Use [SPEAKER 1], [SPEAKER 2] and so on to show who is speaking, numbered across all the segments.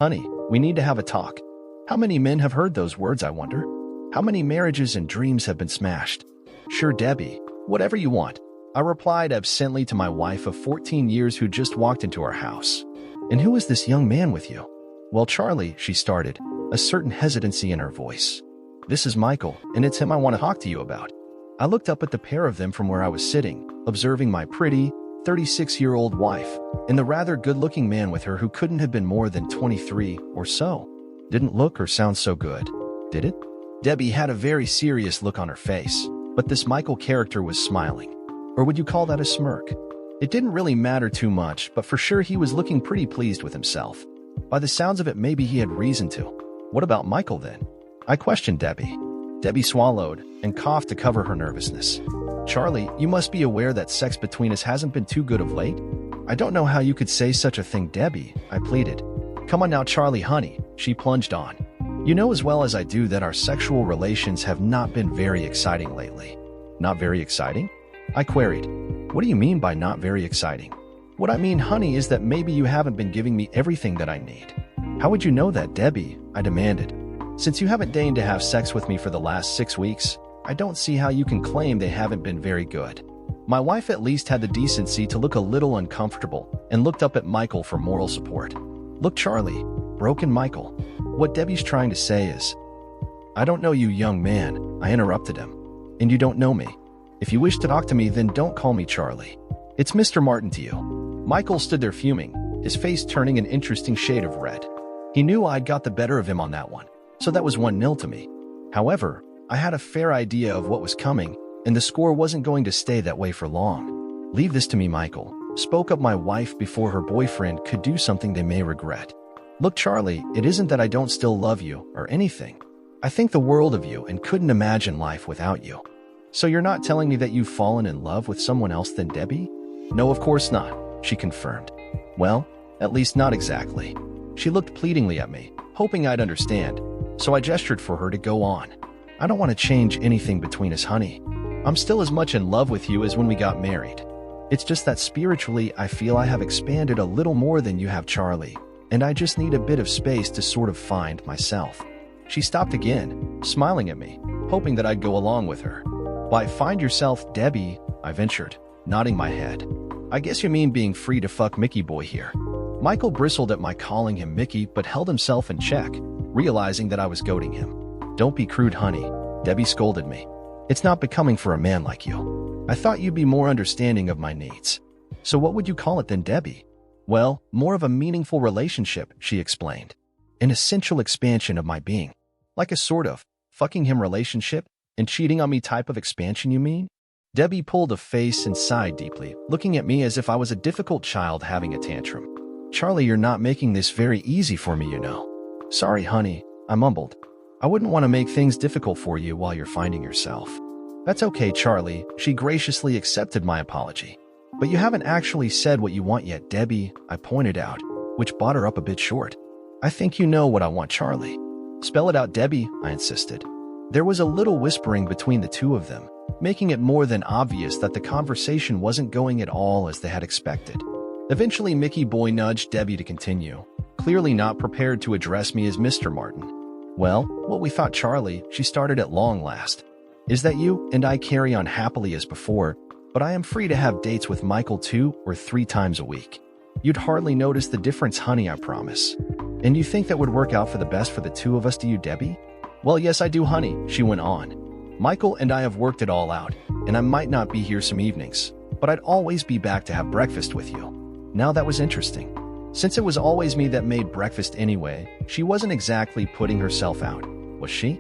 [SPEAKER 1] Honey, we need to have a talk. How many men have heard those words, I wonder? How many marriages and dreams have been smashed? Sure, Debbie, whatever you want, I replied absently to my wife of 14 years who just walked into our house. And who is this young man with you? Well, Charlie, she started, a certain hesitancy in her voice. This is Michael, and it's him I want to talk to you about. I looked up at the pair of them from where I was sitting, observing my pretty, 36-year-old wife, and the rather good-looking man with her who couldn't have been more than 23 or so. Didn't look or sound so good, did it? Debbie had a very serious look on her face, but this Michael character was smiling. Or would you call that a smirk? It didn't really matter too much, but for sure he was looking pretty pleased with himself. By the sounds of it, maybe he had reason to. What about Michael then? I questioned Debbie. Debbie swallowed and coughed to cover her nervousness. Charlie, you must be aware that sex between us hasn't been too good of late. I don't know how you could say such a thing, Debbie, I pleaded. Come on now, Charlie, honey, she plunged on. You know as well as I do that our sexual relations have not been very exciting lately. Not very exciting? I queried. What do you mean by not very exciting? What I mean, honey, is that maybe you haven't been giving me everything that I need. How would you know that, Debbie? I demanded. Since you haven't deigned to have sex with me for the last 6 weeks, I don't see how you can claim they haven't been very good. My wife at least had the decency to look a little uncomfortable and looked up at Michael for moral support. Look, Charlie, broken Michael. What Debbie's trying to say is, I don't know you, young man, I interrupted him. And you don't know me. If you wish to talk to me, then don't call me Charlie. It's Mr. Martin to you. Michael stood there fuming, his face turning an interesting shade of red. He knew I'd got the better of him on that one, so that was 1-0 to me. However, I had a fair idea of what was coming, and the score wasn't going to stay that way for long. Leave this to me, Michael, spoke up my wife before her boyfriend could do something they may regret. Look, Charlie, it isn't that I don't still love you or anything. I think the world of you and couldn't imagine life without you. So you're not telling me that you've fallen in love with someone else than Debbie? No, of course not, she confirmed. Well, at least not exactly. She looked pleadingly at me, hoping I'd understand, so I gestured for her to go on. I don't want to change anything between us, honey. I'm still as much in love with you as when we got married. It's just that spiritually I feel I have expanded a little more than you have, Charlie, and I just need a bit of space to sort of find myself. She stopped again, smiling at me, hoping that I'd go along with her. Why, find yourself, Debbie, I ventured, nodding my head. I guess you mean being free to fuck Mickey boy here. Michael bristled at my calling him Mickey but held himself in check, realizing that I was goading him. Don't be crude, honey, Debbie scolded me. It's not becoming for a man like you. I thought you'd be more understanding of my needs. So what would you call it then, Debbie? Well, more of a meaningful relationship, she explained. An essential expansion of my being. Like a sort of fucking him relationship and cheating on me type of expansion, you mean? Debbie pulled a face and sighed deeply, looking at me as if I was a difficult child having a tantrum. Charlie, you're not making this very easy for me, you know. Sorry, honey, I mumbled. I wouldn't want to make things difficult for you while you're finding yourself. That's okay, Charlie, she graciously accepted my apology. But you haven't actually said what you want yet, Debbie, I pointed out, which brought her up a bit short. I think you know what I want, Charlie. Spell it out, Debbie, I insisted. There was a little whispering between the two of them, making it more than obvious that the conversation wasn't going at all as they had expected. Eventually, Mickey boy nudged Debbie to continue, clearly not prepared to address me as Mr. Martin. Well, what we thought, Charlie, she started at long last, is that you and I carry on happily as before, but I am free to have dates with Michael 2 or 3 times a week. You'd hardly notice the difference, honey, I promise. And you think that would work out for the best for the two of us, do you, Debbie? Well, yes, I do, honey, she went on. Michael and I have worked it all out, and I might not be here some evenings, but I'd always be back to have breakfast with you. Now that was interesting. Since it was always me that made breakfast anyway, she wasn't exactly putting herself out, was she?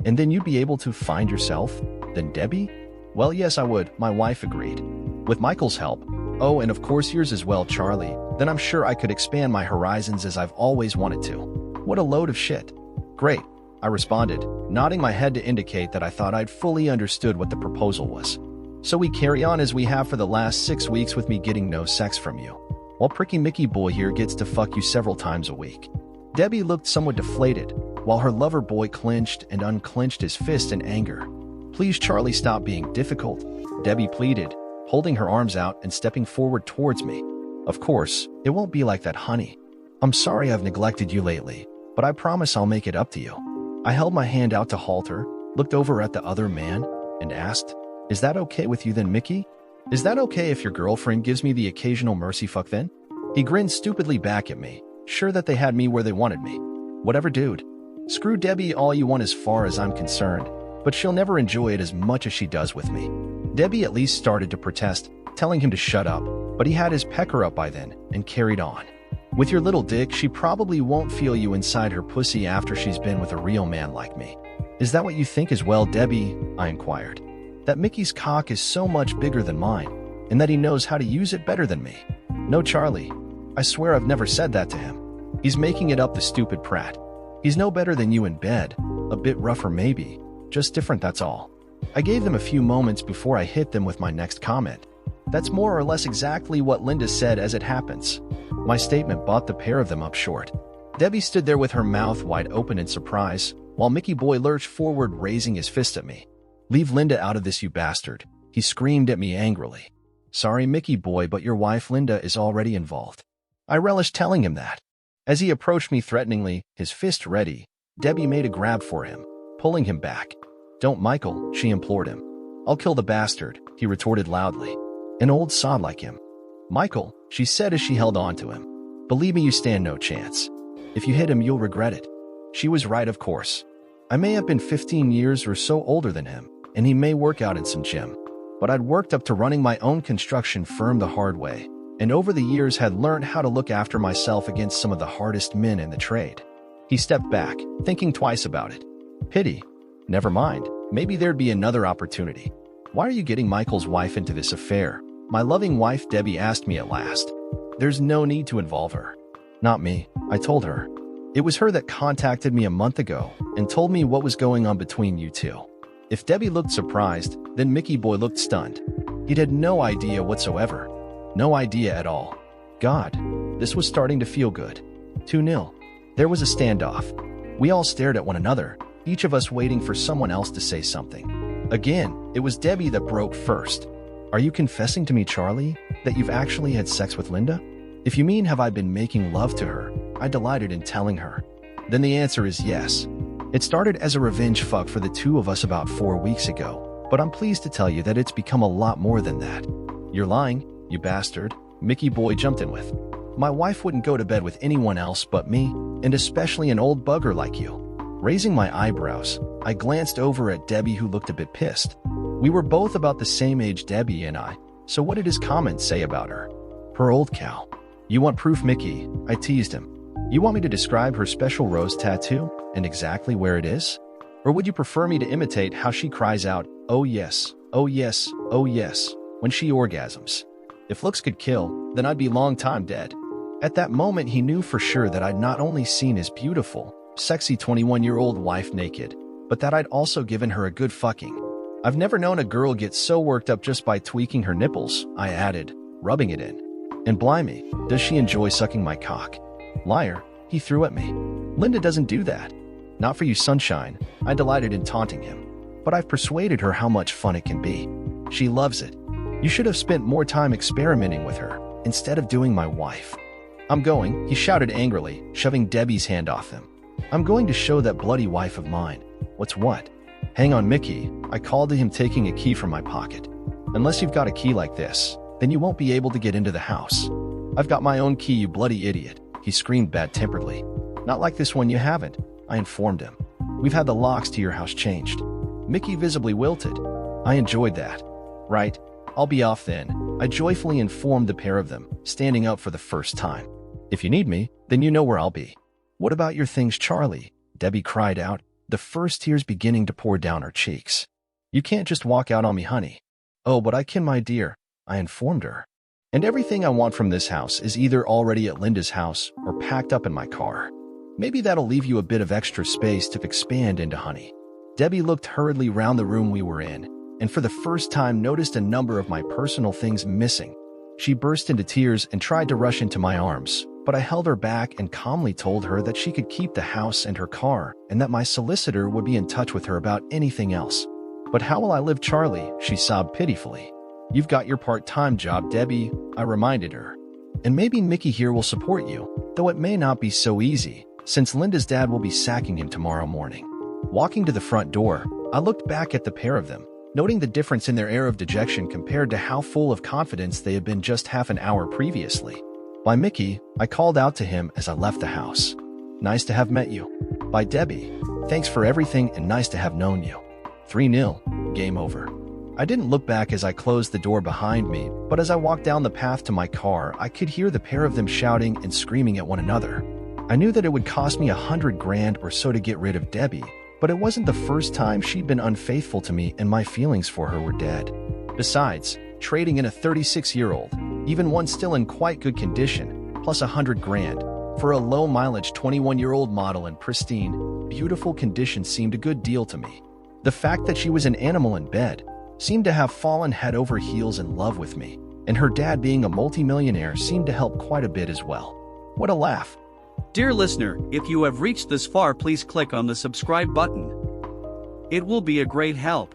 [SPEAKER 1] And then you'd be able to find yourself? Then Debbie? Well, yes, I would, my wife agreed. With Michael's help. Oh, and of course yours as well, Charlie. Then I'm sure I could expand my horizons as I've always wanted to. What a load of shit. Great, I responded, nodding my head to indicate that I thought I'd fully understood what the proposal was. So we carry on as we have for the last 6 weeks with me getting no sex from you, while pricky Mickey boy here gets to fuck you several times a week. Debbie looked somewhat deflated, while her lover boy clenched and unclenched his fist in anger. Please, Charlie, stop being difficult, Debbie pleaded, holding her arms out and stepping forward towards me. Of course, it won't be like that, honey. I'm sorry I've neglected you lately, but I promise I'll make it up to you. I held my hand out to halt her, looked over at the other man, and asked, "Is that okay with you then, Mickey? Is that okay if your girlfriend gives me the occasional mercy fuck then?" He grinned stupidly back at me, sure that they had me where they wanted me. Whatever, dude. Screw Debbie all you want as far as I'm concerned, but she'll never enjoy it as much as she does with me. Debbie at least started to protest, telling him to shut up, but he had his pecker up by then and carried on. With your little dick, she probably won't feel you inside her pussy after she's been with a real man like me. Is that what you think as well, Debbie? I inquired. That Mickey's cock is so much bigger than mine, and that he knows how to use it better than me. No, Charlie. I swear I've never said that to him. He's making it up, the stupid prat. He's no better than you in bed. A bit rougher maybe. Just different, that's all. I gave them a few moments before I hit them with my next comment. That's more or less exactly what Linda said as it happens. My statement brought the pair of them up short. Debbie stood there with her mouth wide open in surprise, while Mickey Boy lurched forward, raising his fist at me. "Leave Linda out of this, you bastard," he screamed at me angrily. "Sorry, Mickey Boy, but your wife Linda is already involved." I relished telling him that. As he approached me threateningly, his fist ready, Debbie made a grab for him, pulling him back. "Don't, Michael," she implored him. "I'll kill the bastard," he retorted loudly. "An old sod like him." "Michael," she said as she held on to him. "Believe me, you stand no chance. If you hit him, you'll regret it." She was right, of course. I may have been 15 years or so older than him, and he may work out in some gym. But I'd worked up to running my own construction firm the hard way, and over the years had learned how to look after myself against some of the hardest men in the trade. He stepped back, thinking twice about it. "Pity. Never mind. Maybe there'd be another opportunity." "Why are you getting Michael's wife into this affair?" my loving wife Debbie asked me at last. "There's no need to involve her." "Not me," I told her. "It was her that contacted me a month ago and told me what was going on between you two." If Debbie looked surprised, then Mickey Boy looked stunned. He'd had no idea whatsoever. No idea at all. God, this was starting to feel good. 2-0. There was a standoff. We all stared at one another, each of us waiting for someone else to say something. Again, it was Debbie that broke first. "Are you confessing to me, Charlie, that you've actually had sex with Linda? If you mean have I been making love to her," I delighted in telling her. "Then the answer is yes. It started as a revenge fuck for the two of us about 4 weeks ago, but I'm pleased to tell you that it's become a lot more than that." "You're lying, you bastard," Mickey Boy jumped in with. "My wife wouldn't go to bed with anyone else but me, and especially an old bugger like you." Raising my eyebrows, I glanced over at Debbie, who looked a bit pissed. We were both about the same age, Debbie and I, so what did his comments say about her? Her old cow. "You want proof, Mickey?" I teased him. "You want me to describe her special rose tattoo and exactly where it is? Or would you prefer me to imitate how she cries out, 'Oh yes, oh yes, oh yes,' when she orgasms? If looks could kill, then I'd be long time dead." At that moment, he knew for sure that I'd not only seen his beautiful, sexy 21-year-old wife naked, but that I'd also given her a good fucking. "I've never known a girl get so worked up just by tweaking her nipples," I added, rubbing it in. "And blimey, does she enjoy sucking my cock?" "Liar," he threw at me. "Linda doesn't do that." "Not for you, sunshine," I delighted in taunting him. "But I've persuaded her how much fun it can be. She loves it. You should have spent more time experimenting with her, instead of doing my wife." "I'm going," he shouted angrily, shoving Debbie's hand off him. "I'm going to show that bloody wife of mine what's what." "Hang on, Mickey," I called to him, taking a key from my pocket. "Unless you've got a key like this, then you won't be able to get into the house." "I've got my own key, you bloody idiot," he screamed bad-temperedly. "Not like this one, you haven't," I informed him. "We've had the locks to your house changed." Mickey visibly wilted. I enjoyed that. "Right, I'll be off then," I joyfully informed the pair of them, standing up for the first time. "If you need me, then you know where I'll be." "What about your things, Charlie?" Debbie cried out, the first tears beginning to pour down her cheeks. "You can't just walk out on me, honey." "Oh, but I can, my dear," I informed her. "And everything I want from this house is either already at Linda's house or packed up in my car. Maybe that'll leave you a bit of extra space to expand into, honey." Debbie looked hurriedly round the room we were in, and for the first time noticed a number of my personal things missing. She burst into tears and tried to rush into my arms, but I held her back and calmly told her that she could keep the house and her car, and that my solicitor would be in touch with her about anything else. "But how will I live, Charlie?" she sobbed pitifully. "You've got your part-time job, Debbie," I reminded her. And maybe Mickey here will support you, though it may not be so easy, since Linda's dad will be sacking him tomorrow morning. Walking to the front door, I looked back at the pair of them, noting the difference in their air of dejection compared to how full of confidence they had been just half an hour previously. By Mickey, I called out to him as I left the house. Nice to have met you. By Debbie, thanks for everything and nice to have known you. 3-0, game over. I didn't look back as I closed the door behind me, but as I walked down the path to my car, I could hear the pair of them shouting and screaming at one another. I knew that it would cost me $100,000 or so to get rid of Debbie, but it wasn't the first time she'd been unfaithful to me and my feelings for her were dead. Besides, trading in a 36-year-old, even one still in quite good condition, plus $100,000, for a low-mileage 21-year-old model in pristine, beautiful condition seemed a good deal to me. The fact that she was an animal in bed seemed to have fallen head over heels in love with me, and her dad being a multimillionaire seemed to help quite a bit as well. What a laugh.
[SPEAKER 2] Dear listener, if you have reached this far, please click on the subscribe button. It will be a great help.